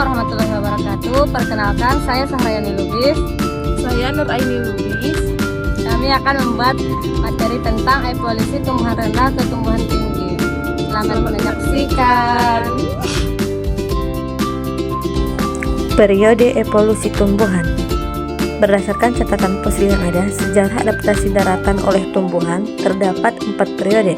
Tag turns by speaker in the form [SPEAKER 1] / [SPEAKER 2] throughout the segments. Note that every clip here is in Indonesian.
[SPEAKER 1] warahmatullahi wabarakatuh. Perkenalkan, saya Sahrayani Lubis.
[SPEAKER 2] Saya Nur Aini Lubis.
[SPEAKER 1] Kami akan membuat materi tentang evolusi tumbuhan rendah ke tumbuhan tinggi. Selamat menyaksikan.
[SPEAKER 3] Periode evolusi tumbuhan. Berdasarkan catatan fosil yang ada, sejarah adaptasi daratan oleh tumbuhan terdapat 4 periode.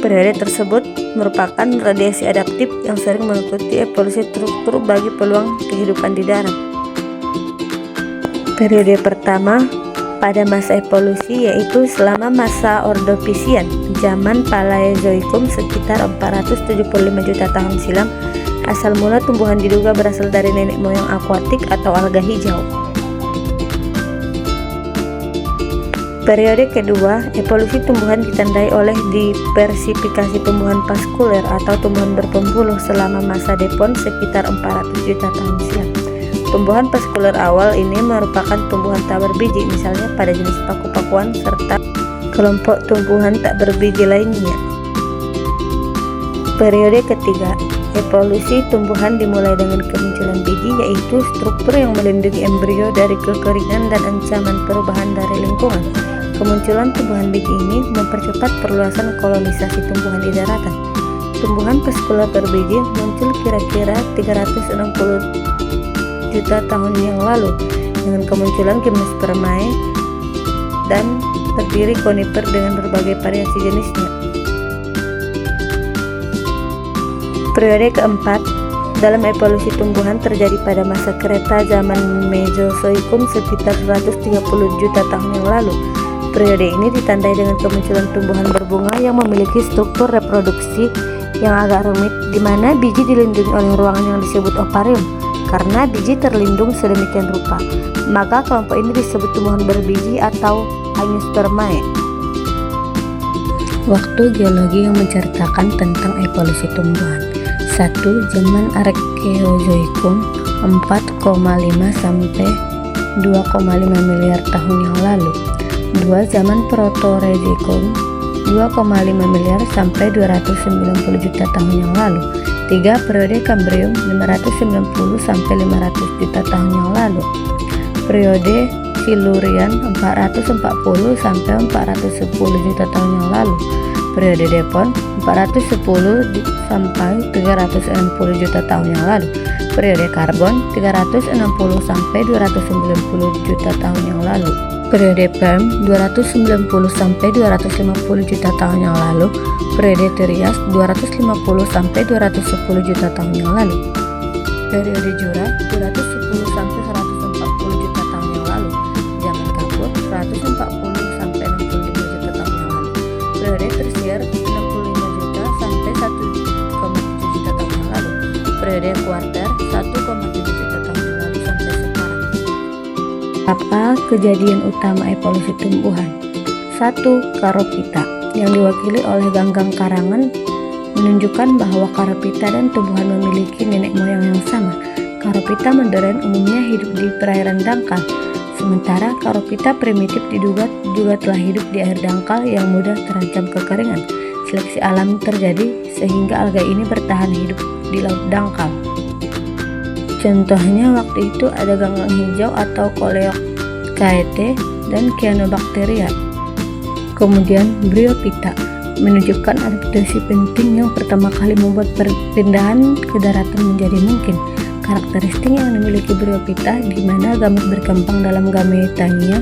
[SPEAKER 3] Periode tersebut merupakan radiasi adaptif yang sering mengikuti evolusi struktur bagi peluang kehidupan di darat. Periode pertama pada masa evolusi yaitu selama masa Ordovisian, zaman Paleozoikum sekitar 475 juta tahun silam. Asal mula tumbuhan diduga berasal dari nenek moyang akuatik atau alga hijau. Periode kedua, evolusi tumbuhan ditandai oleh diversifikasi tumbuhan vaskuler atau tumbuhan berpembuluh selama masa Devon sekitar 400 juta tahun silam. Tumbuhan vaskuler awal ini merupakan tumbuhan tak berbiji, misalnya pada jenis paku-pakuan serta kelompok tumbuhan tak berbiji lainnya. Periode ketiga, evolusi tumbuhan dimulai dengan kemunculan biji, yaitu struktur yang melindungi embrio dari kekeringan dan ancaman perubahan dari lingkungan. Kemunculan tumbuhan biji ini mempercepat perluasan kolonisasi tumbuhan di daratan. Tumbuhan vaskuler berbiji muncul kira-kira 360 juta tahun yang lalu dengan kemunculan Gymnospermae dan terdiri konifer dengan berbagai variasi jenisnya. Periode keempat dalam evolusi tumbuhan terjadi pada masa Kreta zaman Mesozoikum sekitar 130 juta tahun yang lalu. Periode ini ditandai dengan kemunculan tumbuhan berbunga yang memiliki struktur reproduksi yang agak rumit, di mana biji dilindungi oleh ruangan yang disebut ovarium. Karena biji terlindung sedemikian rupa, maka kelompok ini disebut tumbuhan berbiji atau Angiospermae. Waktu geologi yang menceritakan tentang evolusi tumbuhan. 1. Zaman Archeozoikum 4,5 sampai 2,5 miliar tahun yang lalu. 2. Zaman Proterozoikum 2,5 miliar sampai 290 juta tahun yang lalu. 3. Periode Kambrium 590 sampai 500 juta tahun yang lalu. Periode Silurian 440 sampai 410 juta tahun yang lalu. Periode Devon 410 sampai 360 juta tahun yang lalu. Periode Karbon 360 sampai 290 juta tahun yang lalu. Periode Perm 290 sampai 250 juta tahun yang lalu. Periode Trias 250 sampai 210 juta tahun yang lalu. Periode Jura 210 sampai 140 juta tahun yang lalu. Zaman Kapur 140 sampai 65 juta tahun yang lalu. Periode Tersier 65 juta sampai 1,7 juta tahun yang lalu. Periode Kuarter 1,7 juta tahun yang lalu sampai sekarang. Apa kejadian utama evolusi tumbuhan? 1. Karopita yang diwakili oleh ganggang karangan menunjukkan bahwa Karopita dan tumbuhan memiliki nenek moyang yang sama. Karopita modern umumnya hidup di perairan dangkal, sementara Karopita primitif diduga juga telah hidup di air dangkal yang mudah terancam kekeringan. Seleksi alam terjadi sehingga alga ini bertahan hidup di laut dangkal. Contohnya waktu itu ada ganggang hijau atau Coleochaete dan Cyanobacteria. Kemudian Bryophyta menunjukkan adaptasi penting yang pertama kali membuat perpindahan ke daratan menjadi mungkin. Karakteristik yang dimiliki Bryophyta di mana gamet berkembang dalam gametanya,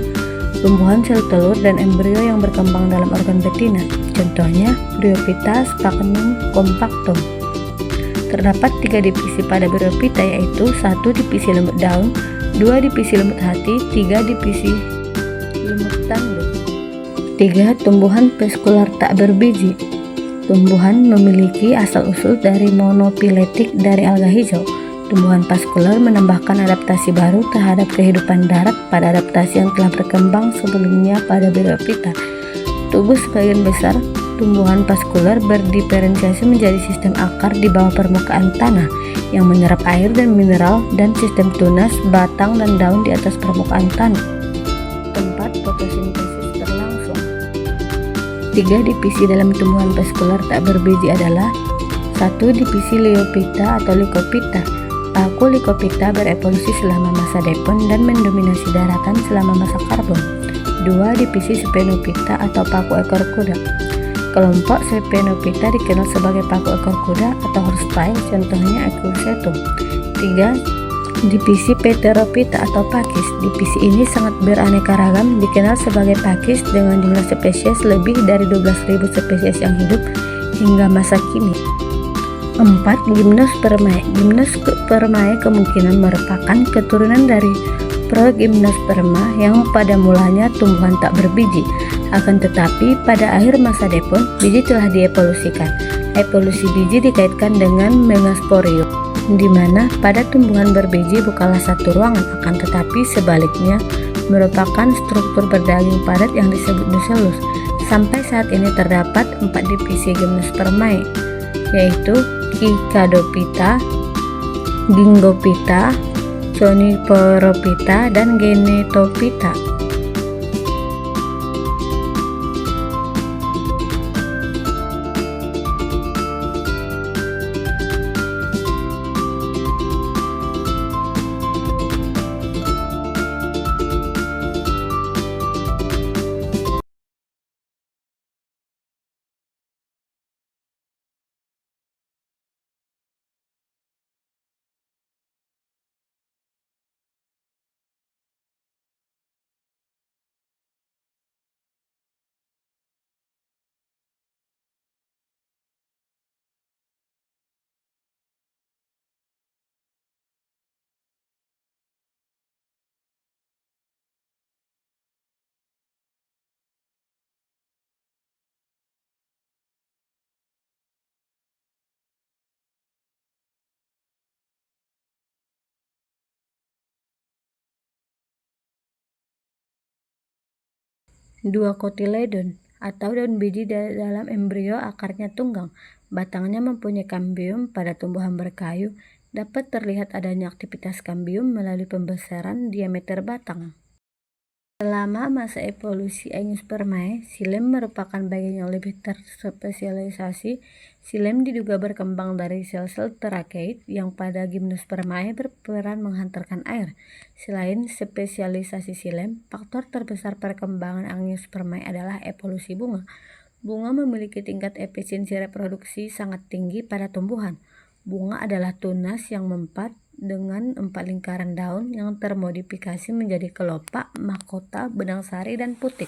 [SPEAKER 3] tumbuhan sel telur dan embrio yang berkembang dalam organ betina. Contohnya Bryophyta sphagnum compactum. Terdapat 3 divisi pada Bryophyta, yaitu 1 divisi lemut daun, 2 divisi lemut hati, 3 divisi lemut tanduk. 3. Tumbuhan vaskular tak berbiji. Tumbuhan memiliki asal-usul dari monopiletik dari alga hijau. Tumbuhan vaskular menambahkan adaptasi baru terhadap kehidupan darat pada adaptasi yang telah berkembang sebelumnya pada Bryophyta. Tubuh sebagian besar tumbuhan vaskular berdiferensiasi menjadi sistem akar di bawah permukaan tanah yang menyerap air dan mineral, dan sistem tunas, batang, dan daun di atas permukaan tanah. Tempat fotosintesis berlangsung. 3 divisi dalam tumbuhan vaskular tak berbiji adalah 1. Divisi Liophyta atau Lycophyta. Paku Lycophyta berevolusi selama masa Devon dan mendominasi daratan selama masa Karbon. 2. Divisi Sphenophyta atau paku ekor kuda. Kelompok Sphenophyta dikenal sebagai paku ekor kuda atau horsetail, contohnya Equisetum. 3. Divisi Pterophyta atau pakis. Divisi ini sangat beraneka ragam, dikenal sebagai pakis dengan jumlah spesies lebih dari 12.000 spesies yang hidup hingga masa kini. 4. Gymnospermae. Gymnospermae kemungkinan merupakan keturunan dari Progymnosperma yang pada mulanya tumbuhan tak berbiji. Akan tetapi pada akhir masa Devon, biji telah dievolusikan. Evolusi biji dikaitkan dengan megasporium, di mana pada tumbuhan berbiji bukanlah satu ruangan, akan tetapi sebaliknya merupakan struktur berdaging padat yang disebut nucellus. Sampai saat ini terdapat 4 divisi Gymnospermae, yaitu Kycadophyta, Gingophyta, Coniferophyta, dan Genetophyta. Dua kotiledon atau daun biji dalam embrio akarnya tunggang, batangnya mempunyai kambium. Pada tumbuhan berkayu dapat terlihat adanya aktivitas kambium melalui pembesaran diameter batang. Selama masa evolusi Angiospermae, xilem merupakan bagian yang lebih terspesialisasi. Xilem diduga berkembang dari sel-sel trakeid yang pada Gymnospermae berperan menghantarkan air. Selain spesialisasi xilem, faktor terbesar perkembangan Angiospermae adalah evolusi bunga. Bunga memiliki tingkat efisiensi reproduksi sangat tinggi pada tumbuhan. Bunga adalah tunas yang mempat dengan 4 lingkaran daun yang termodifikasi menjadi kelopak, mahkota, benang sari, dan putik.